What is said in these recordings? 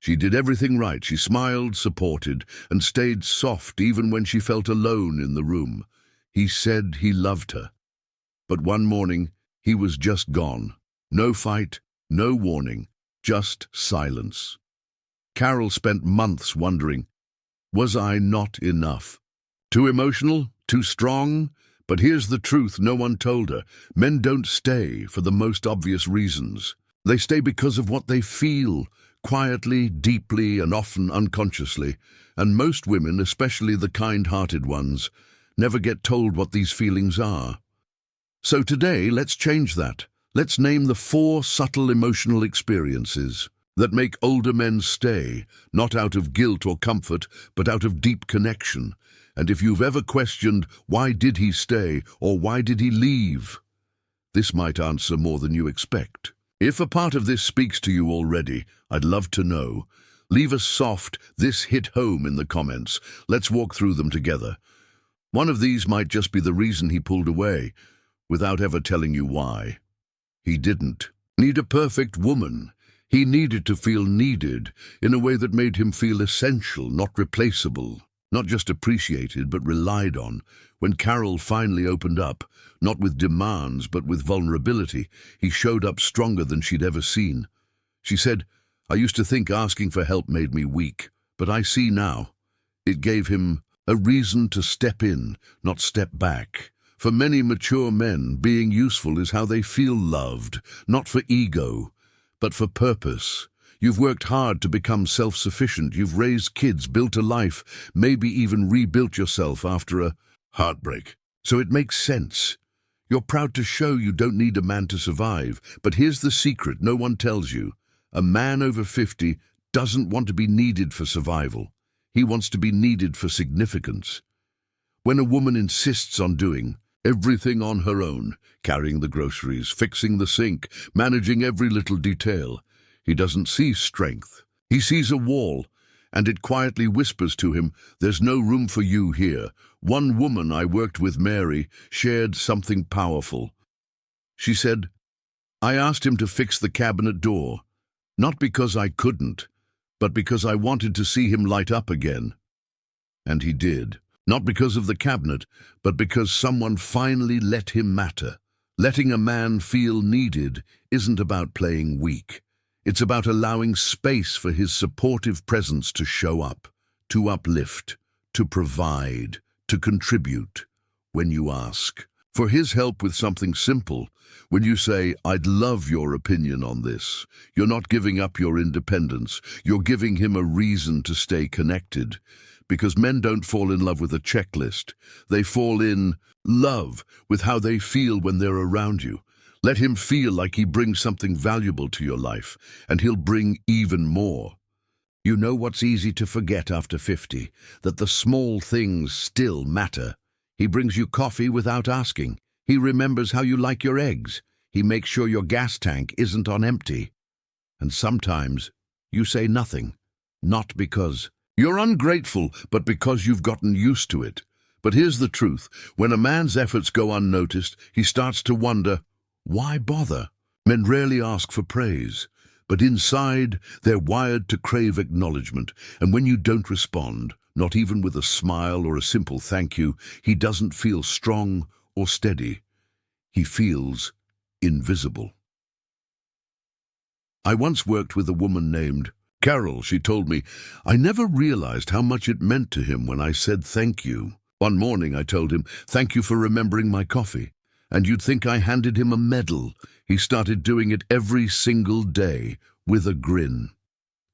She did everything right. She smiled, supported, and stayed soft even when she felt alone in the room. He said he loved her. But one morning, he was just gone. No fight, no warning, just silence. Carol spent months wondering, was I not enough? Too emotional? Too strong? But here's the truth no one told her. Men don't stay for the most obvious reasons. They stay because of what they feel, quietly, deeply, and often unconsciously. And most women, especially the kind-hearted ones, never get told what these feelings are. So today, let's change that. Let's name the 4 subtle emotional experiences that make older men stay, not out of guilt or comfort, but out of deep connection. And if you've ever questioned, why did he stay, or why did he leave? This might answer more than you expect. If a part of this speaks to you already, I'd love to know. Leave a soft, "This hit home" in the comments. Let's walk through them together. One of these might just be the reason he pulled away, without ever telling you why. He didn't need a perfect woman. He needed to feel needed in a way that made him feel essential, not replaceable, not just appreciated, but relied on. When Carol finally opened up, not with demands, but with vulnerability, he showed up stronger than she'd ever seen. She said, "I used to think asking for help made me weak, but I see now. It gave him a reason to step in, not step back." For many mature men, being useful is how they feel loved, not for ego, but for purpose. You've worked hard to become self-sufficient. You've raised kids, built a life, maybe even rebuilt yourself after a heartbreak. So it makes sense. You're proud to show you don't need a man to survive. But here's the secret no one tells you. A man over 50 doesn't want to be needed for survival. He wants to be needed for significance. When a woman insists on doing everything on her own, carrying the groceries, fixing the sink, managing every little detail, he doesn't see strength. He sees a wall, and it quietly whispers to him, "There's no room for you here." One woman I worked with, Mary, shared something powerful. She said, "I asked him to fix the cabinet door, not because I couldn't, but because I wanted to see him light up again." And he did. Not because of the cabinet, but because someone finally let him matter. Letting a man feel needed isn't about playing weak. It's about allowing space for his supportive presence to show up, to uplift, to provide, to contribute. When you ask for his help with something simple, when you say, "I'd love your opinion on this," you're not giving up your independence. You're giving him a reason to stay connected. Because men don't fall in love with a checklist. They fall in love with how they feel when they're around you. Let him feel like he brings something valuable to your life, and he'll bring even more. You know what's easy to forget after 50? That the small things still matter. He brings you coffee without asking. He remembers how you like your eggs. He makes sure your gas tank isn't on empty. And sometimes you say nothing, not because you're ungrateful, but because you've gotten used to it. But here's the truth. When a man's efforts go unnoticed, he starts to wonder, why bother? Men rarely ask for praise, but inside they're wired to crave acknowledgement. And when you don't respond, not even with a smile or a simple thank you, he doesn't feel strong or steady. He feels invisible. I once worked with a woman named Carol. She told me, "I never realized how much it meant to him when I said thank you. One morning I told him, 'Thank you for remembering my coffee.' And you'd think I handed him a medal. He started doing it every single day with a grin."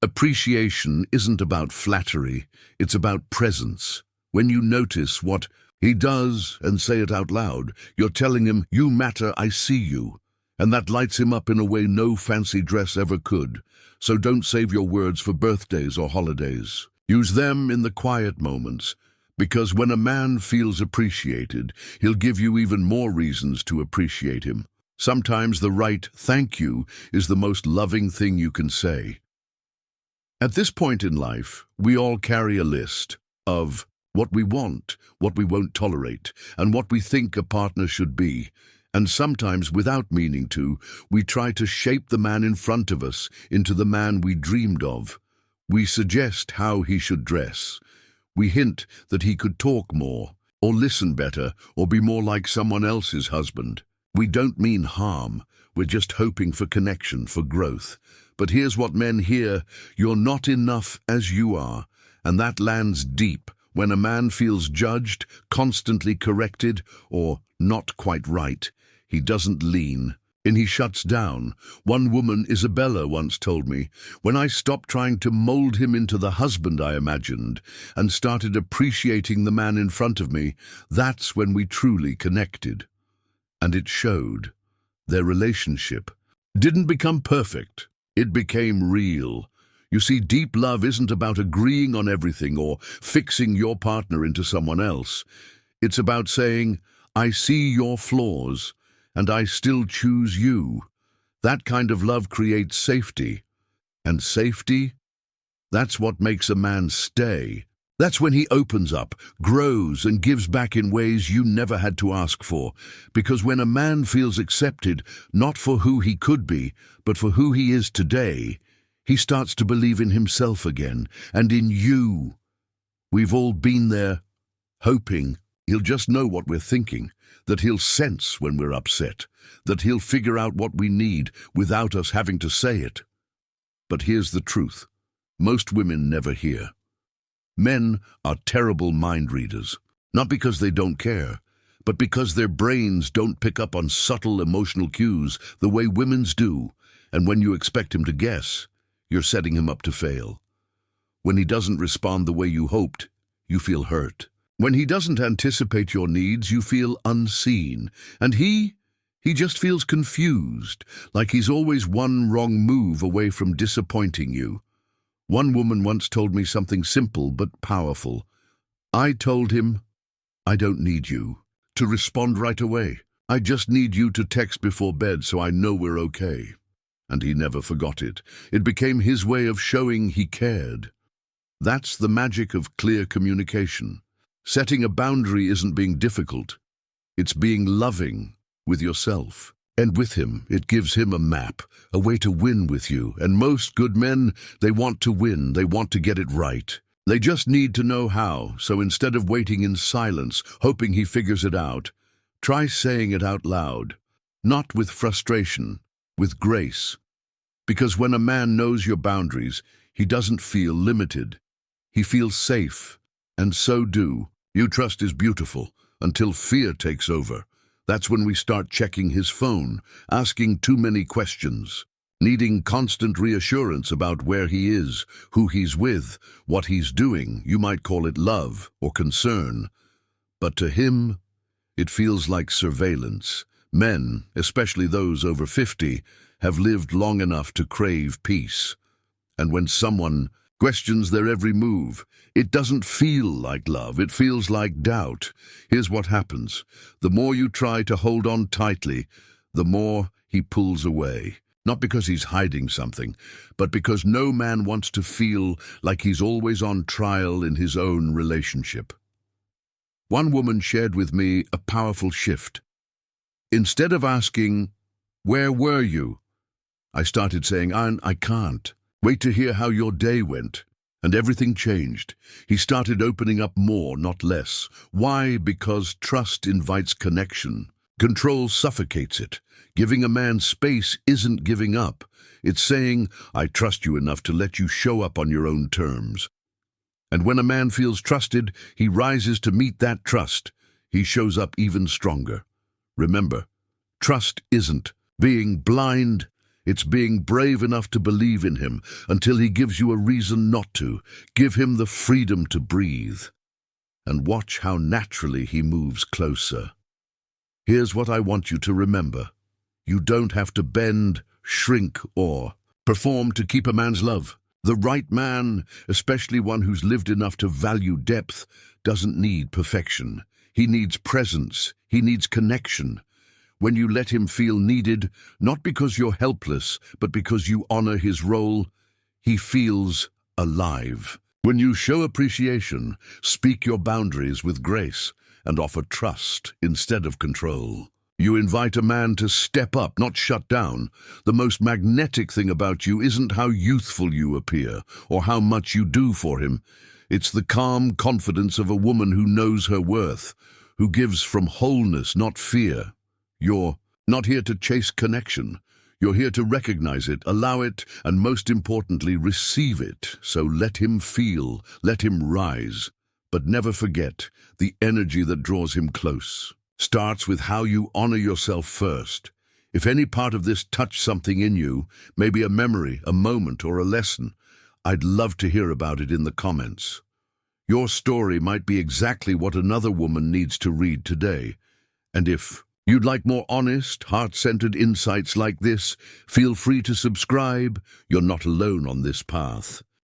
Appreciation isn't about flattery, it's about presence. When you notice what he does and say it out loud, you're telling him, "You matter, I see you." And that lights him up in a way no fancy dress ever could. So don't save your words for birthdays or holidays. Use them in the quiet moments, because when a man feels appreciated, he'll give you even more reasons to appreciate him. Sometimes the right "thank you" is the most loving thing you can say. At this point in life, we all carry a list of what we want, what we won't tolerate, and what we think a partner should be. And sometimes, without meaning to, we try to shape the man in front of us into the man we dreamed of. We suggest how he should dress. We hint that he could talk more, or listen better, or be more like someone else's husband. We don't mean harm. We're just hoping for connection, for growth. But here's what men hear: you're not enough as you are. And that lands deep. When a man feels judged, constantly corrected, or not quite right, he doesn't lean, and he shuts down. One woman, Isabella, once told me, when I stopped trying to mold him into the husband I imagined and started appreciating the man in front of me, that's when we truly connected. And it showed. Their relationship didn't become perfect. It became real. You see, deep love isn't about agreeing on everything or fixing your partner into someone else. It's about saying, I see your flaws, and I still choose you. That kind of love creates safety. And safety? That's what makes a man stay. That's when he opens up, grows, and gives back in ways you never had to ask for. Because when a man feels accepted, not for who he could be, but for who he is today, he starts to believe in himself again, and in you. We've all been there, hoping he'll just know what we're thinking, that he'll sense when we're upset, that he'll figure out what we need without us having to say it. But here's the truth. Most women never hear. Men are terrible mind readers, not because they don't care, but because their brains don't pick up on subtle emotional cues the way women's do, and when you expect him to guess, you're setting him up to fail. When he doesn't respond the way you hoped, you feel hurt. When he doesn't anticipate your needs, you feel unseen. And he just feels confused, like he's always one wrong move away from disappointing you. One woman once told me something simple but powerful. I told him, I don't need you to respond right away. I just need you to text before bed so I know we're okay. And he never forgot it. It became his way of showing he cared. That's the magic of clear communication. Setting a boundary isn't being difficult. It's being loving with yourself. And with him, it gives him a map, a way to win with you. And most good men, they want to win. They want to get it right. They just need to know how. So instead of waiting in silence, hoping he figures it out, try saying it out loud. Not with frustration, with grace. Because when a man knows your boundaries, he doesn't feel limited. He feels safe. And so do you. Trust is beautiful until fear takes over. That's when we start checking his phone, asking too many questions, needing constant reassurance about where he is, who he's with, what he's doing. You might call it love or concern. But to him, it feels like surveillance. Men, especially those over 50, have lived long enough to crave peace. And when someone questions their every move, it doesn't feel like love, it feels like doubt. Here's what happens. The more you try to hold on tightly, the more he pulls away. Not because he's hiding something, but because no man wants to feel like he's always on trial in his own relationship. One woman shared with me a powerful shift. Instead of asking, "Where were you?" I started saying, I can't. Wait to hear how your day went." And everything changed. He started opening up more, not less. Why? Because trust invites connection. Control suffocates it. Giving a man space isn't giving up. It's saying, I trust you enough to let you show up on your own terms. And when a man feels trusted, he rises to meet that trust. He shows up even stronger. Remember, trust isn't being blind. It's being brave enough to believe in him until he gives you a reason not to. Give him the freedom to breathe. And watch how naturally he moves closer. Here's what I want you to remember. You don't have to bend, shrink, or perform to keep a man's love. The right man, especially one who's lived enough to value depth, doesn't need perfection. He needs presence. He needs connection. When you let him feel needed, not because you're helpless, but because you honor his role, he feels alive. When you show appreciation, speak your boundaries with grace, and offer trust instead of control, You invite a man to step up, not shut down. The most magnetic thing about you isn't how youthful you appear or how much you do for him. It's the calm confidence of a woman who knows her worth, who gives from wholeness, not fear. You're not here to chase connection. You're here to recognize it, allow it, and most importantly, receive it. So let him feel, let him rise. But never forget, the energy that draws him close starts with how you honor yourself first. If any part of this touched something in you, maybe a memory, a moment, or a lesson, I'd love to hear about it in the comments. Your story might be exactly what another woman needs to read today. And if you'd like more honest, heart-centered insights like this, feel free to subscribe. You're not alone on this path.